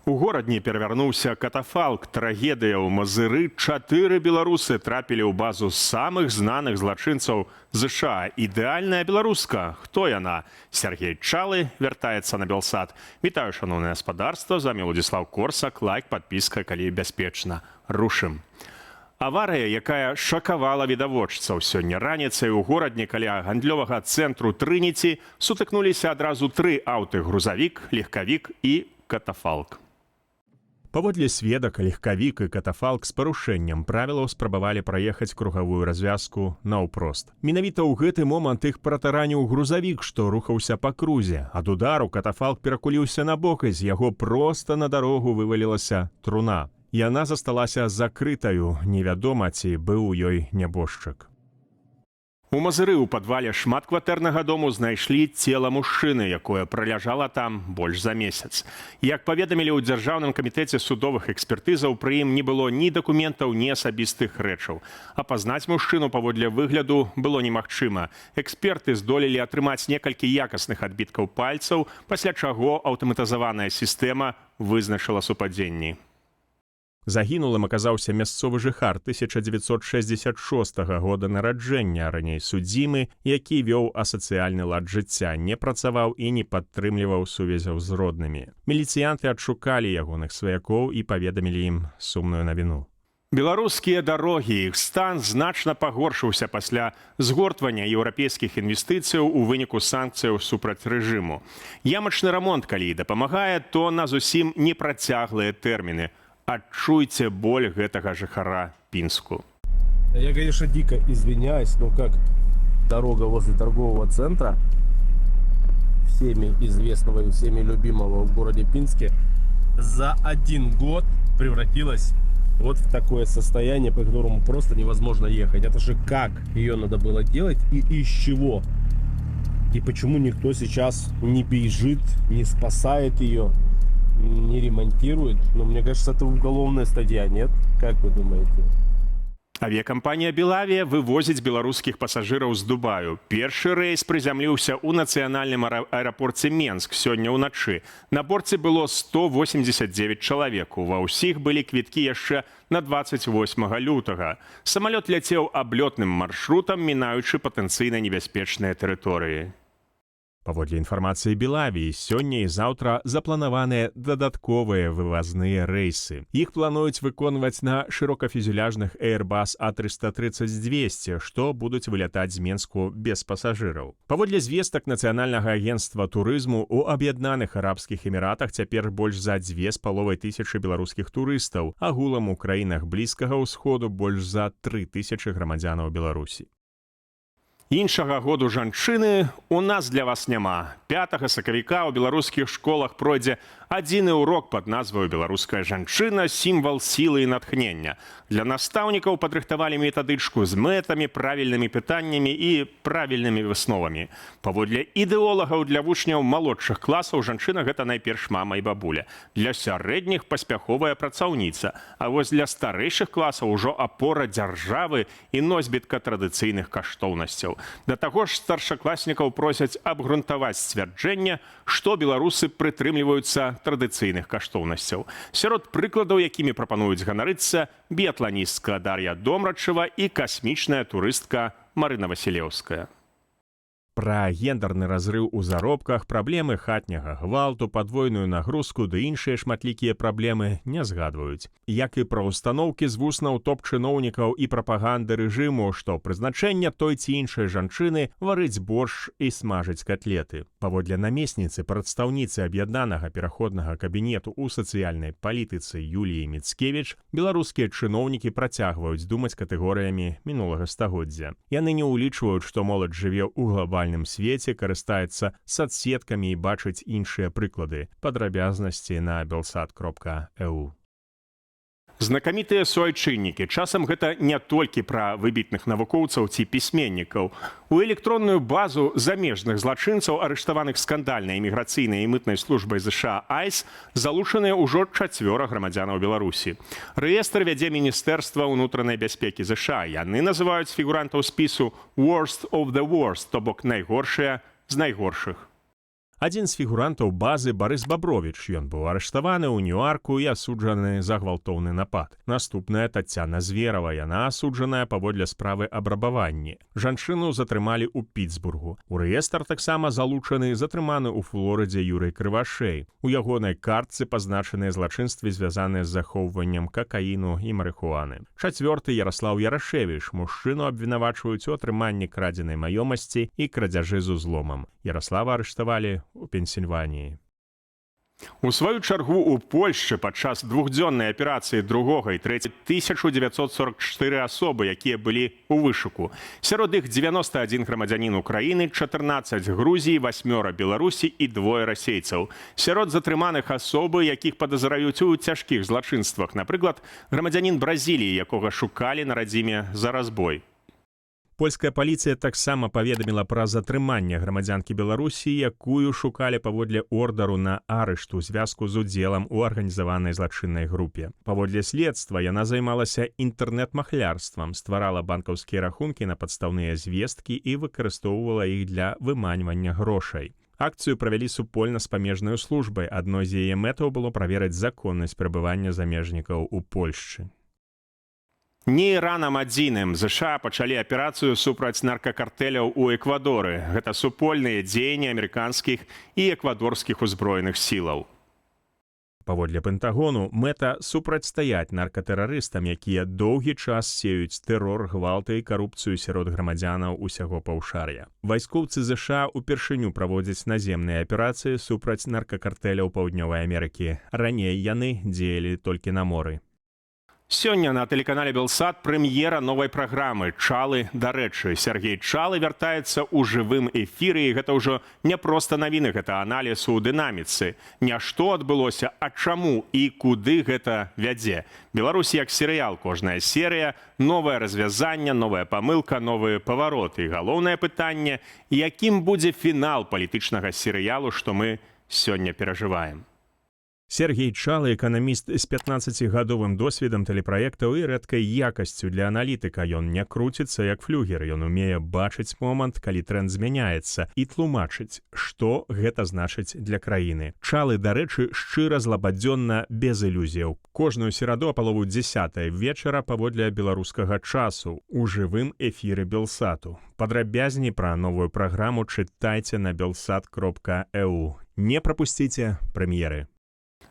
У горадні перавярнуўся катафалк. Трагедыя ў Мазыры. 4 беларусы трапілі ў базу самых знаных злачынцаў ЗША. Ідэальная беларуска. Хто яна? Сергей Чалы вяртаецца на Белсад. Вітаю, шаноўнае гаспадарства. З вамі Владзіслаў Корсак. Лайк, падпіска, калі бяспечна. Рушым. Аварыя, якая шакавала відавочцаў. Сёння раніцай у горадні каля гандлёвага цэнтру Трыніці сутыкнуліся адразу 3 аўты: грузавік, легкавік і катафалк. Паводле сведак, легкавік і катафалк з парушэннем правілаў спрабавалі праехаць кругавую развязку наўпрост. Менавіта ў гэты момант іх пратараніў грузавік, што рухаўся па крузе. Ад удару катафалк перакуліўся на бок, і з яго проста на дарогу вывалілася труна. Яна засталася закрытаю, невядома, ці быў у ёй нябожчык. У Мазыры ў падвале шматкватэрнага дому знайшлі цела мужчыны, якое праляжала там больш за месяц. Як паведамілі ў Дзяржаўным камітэце судовых экспертызаў, пры ім не было ні дакументаў, ні асабістых рэчаў. Апазнаць мужчыну паводле выгляду было немагчыма. Эксперты здолелі атрымаць некалькі якасных адбіткаў пальцаў, пасля чаго аўтаматызаваная сістэма вызначыла супадзенні. Загінулым аказаўся мясцовы жыхар 1966 года нараджэння, раней судзімы, які вёў асацыяльны лад жыцця, не працаваў і не падтрымліваў сувязяў з роднымі. Міліцыянты адшукалі ягоных сваякоў і паведамілі ім сумную навіну. Беларускія дарогі, іх стан значна пагоршыўся пасля згортвання еўрапейскіх інвестыцыяў у выніку санкцыяў супраць рэжыму. Ямачны рамонт, калі і дапамагае, то на зусім непрацяглыя тэрміны. Адчуйце боль гэтага жыхара Пінску. Я, конечно, дико извиняюсь, но как дорога возле торгового центра, всеми известного и всеми любимого в городе Пинске, за 1 год превратилась вот в такое состояние, по которому просто невозможно ехать. Это же как ее надо было делать и из чего? И почему никто сейчас не бежит, не спасает ее, не ремонтирует? Ну, мне кажется, это уголовная статья, нет? Как вы думаете? Авіякампанія «Белавія» вывозіць беларускіх пасажыраў з Дубаю. Першы рэйс прызямліўся ў нацыянальным аэрапорце Менск сёння ўначы. На борце было 189 чалавек. Ва ўсіх былі квіткі яшчэ на 28 лютага. Самалёт ляцеў аблётным маршрутам, мінаючы патэнцыйна небяспечныя тэрыторыі. Паводле інфармацыі «Белавіі», сёння і заўтра запланаваныя дадатковыя вывазныя рэйсы. Іх плануюць выконваць на шырокафюзеляжных Airbus A330-200, што будуць вылятаць з Менску без пасажыраў. Паводле звестак Нацыянальнага агенцтва турызму, у Аб'яднаных Арабскіх Эміратах цяпер больш за 2500 беларускіх турыстаў, агулам у краінах Блізкага ўсходу больш за 3000 грамадзянаў Беларусі. Іншага году жанчыны у нас для вас няма. 5 сакавіка ў беларускіх школах пройдзе адзіны урок пад назваю «Беларуская жанчына. Сімвал сілы і натхнення». Для настаўнікаў падрыхтавалі метадычку з мэтамі, правільнымі пытаннямі і правільнымі высновамі. Паводле ідэолагаў, для вучняў малодшых класаў жанчына гэта найперш мама і бабуля. Для сярэдніх паспяховая працаўніца. А вось для старэйшых класаў ужо апора дзяржавы і носьбітка традыцыйных каштоўнасцяў. Да таго ж старшакласнікаў просяць абгрунтаваць сцвярджэнне, што беларусы прытрымліваюцца традыцыйных каштоўнасцяў. Сярод прыкладаў, якімі прапануюць ганарыцца, біятланістка Дар'я Домрачева і касмічная турыстка Марына Васілеўская. Пра гендерны разрыў у заробках, праблемы хатняга гвалту, падвойную нагрузку ды іншыя шматлікія праблемы не згадваюць. Як і пра устаноўкі з вуснаў топ-чыноўнікаў і прапаганды рэжыму, што прызначэнне той ці іншай жанчыны варыць боршч і смажыць катлеты. Паводле намесніцы прадстаўніцы Аб'яднанага пераходнага кабінету ў сацыяльнай палітыцы Юліі Міцкевіч, беларускія чыноўнікі працягваюць думаць катэгорыямі мінулага стагоддзя. Яны не ўлічваюць, што моладзь жыве ў глобальным свеце, карыстаецца соцсеткамі і бачыць іншыя прыклады. Падрабязнасці на belsat.eu. Знакамітыя суайчыннікі. Часам гэта не толькі пра выбітных навукоўцаў ці пісьменнікаў. У электронную базу замежных злачынцаў, арыштаваных скандальнай іміграцыйнай і мытнай службай ЗША ICE, залучаныя ўжо 4 грамадзянаў Беларусі. Рэестр вядзе Міністэрства ўнутранай бяспекі ЗША. Яны называюць фігурантаў спісу «worst of the worst», то бок найгоршыя з найгоршых. Адзін з фігурантаў базы Барыс Бабровіч. Ён быў арыштаваны ў Ньюарку і асуджаны за гвалтоўны напад. Наступная Тацяна Зверава. Яна асуджаная паводле справы аб рабаванні. Жанчыну затрымалі ў Пітсбургу. У рэестр таксама залучаны затрыманы ў Флорыдзе Юрый Крывашэй. У ягонай картцы пазначаныя злачынствы, звязаныя з захоўваннем какаіну і марыхуаны. Чацвёрты Яраслаў Ярашевіч. Мужчыну абвінавачваюць у атрыманні крадзенай маёмасці і крадзяжы з узломам. Яраслава арыштавалі ў Пенсільваніі. У сваю чаргу у Польшчы падчас двухдзённай аперацыі 2 і 3 1944 асобы, якія былі ў вышуку. Сярод іх 91 грамадзянін Украіны, 14 Грузіі, 8 Беларусі і 2 расейцаў. Сярод затрыманых асобы, якіх падазраюць у цяжкіх злачынствах, напрыклад, грамадзянін Бразіліі, якога шукалі на радзіме за разбой. Польская паліцыя таксама паведаміла пра затрыманне грамадзянкі Беларусі, якую шукалі паводле ордару на арышт у звязку з удзелам у арганізаванай злачыннай групе. Паводле следства яна займалася інтэрнэт-махлярствам, стварала банкаўскія рахункі на падстаўныя звесткі і выкарыстоўвала іх для выманьвання грошай. Акцыю правялі супольна з памежнай службай. Адной з яе мэтаў было праверыць законнасць прабывання замежнікаў у Польшчы. Не Іранам адзіным ЗША пачалі аперацыю супраць наркакартэляў у Эквадоры. Гэта супольныя дзеянні амерыканскіх і эквадорскіх узброеных сілаў. Паводле Пентагону, мэта супрацьстаяць наркатэрарыстам, якія доўгі час сеюць тэрор, гвалты і карупцыю сярод грамадзянаў усяго паўшар'я. Вайскоўцы ЗША упершыню праводзяць наземныя аперацыі супраць наркакартэляў Паўднёвай Амерыкі. Раней яны дзеялі толькі на моры. Сёння на тэлеканале «Белсат» прэм'ера новай праграмы «Чалы». Дарэчы, Сергей Чалы вяртаецца ў жывым эфіры, і гэта ўжо не проста навіны, гэта аналіз у дынаміцы. Не што адбылося, а чаму і куды гэта вядзе. Беларусь як серыял, кожная серыя, новае развязанне, новая памылка, новы паварот. І галоўнае пытанне, якім будзе фінал палітычнага серыялу, што мы сёння перажываем. Сергей Чалы – эканаміст з 15-гадовым досведам тэлепраектаў і рэдкай якасцю для аналітыка. Ён не круціцца як флюгер, ён умее бачыць момант, калі трэнд змяняецца, і тлумачыць, што гэта значыць для краіны. Чалы, дарэчы, шчыра, злабадзённа, без ілюзіяў. Кожную сераду а палову 10 вечара паводле беларускага часу у жывым эфіры Белсату. Падрабязней пра новую праграму чытайце на belsat.eu. Не прапусціце прэм'еры.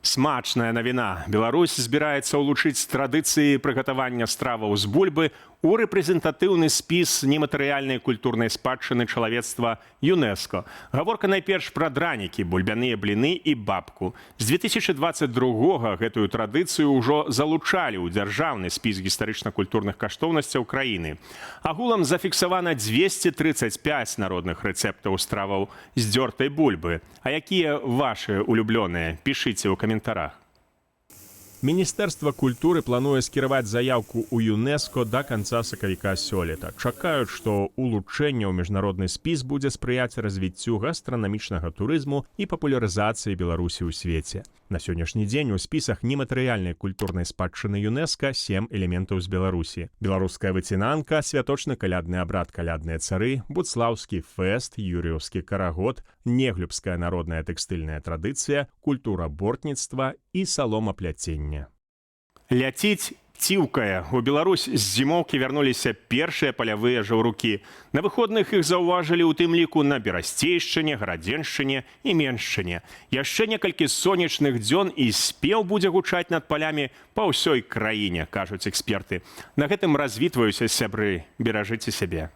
Смачная навіна. Беларусь збіраецца ўлучыць традыцыі прыгатавання страваў з бульбы у рэпрэзентатыўны спіс нематэрыяльнай культурнай спадчыны чалавецтва ЮНЕСКО. Гаворка найперш пра дранікі, бульбяныя бліны і бабку. З 2022-го гэтую традыцыю ўжо залучалі ў дзяржаўны спіс гістарычна-культурных каштоўнасцяў краіны. Агулам зафіксавана 235 народных рэцэптаў страваў з дзёртай бульбы. А якія вашы улюблёныя? Пішыце ў каментарах. Міністэрства культуры плануе скіраваць заяўку ў ЮНЕСКО да канца сакавіка сёлета. Чакаюць, што улучшэнне ў міжнародны спіс будзе спрыяць развіццю гастранамічнага турызму і папулярызацыі Беларусі ў свеце. На сённяшні дзень у спісах нематэрыяльнай культурнай спадчыны ЮНЕСКО 7 элементаў з Беларусі. Беларуская выцінанка, святочна-калядны абрад калядныя цары, буцлаўскі фэст, юрыўскі карагод, неглюбская народная тэкстыльная традыцыя, культура бортніцтва і саломапляцення. Ляціць ціўкае. У Беларусь з зімоўкі вярнуліся першыя палявыя жаўрукі. На выходных іх заўважылі ў тым ліку на Берасцейшчыне, Гарадзеншчыне і Меншчыне. Яшчэ некалькі сонечных дзён і спеў будзе гучаць над палямі па ўсёй краіне, кажуць эксперты. На гэтым развітваюся, сябры, беражыце сябе.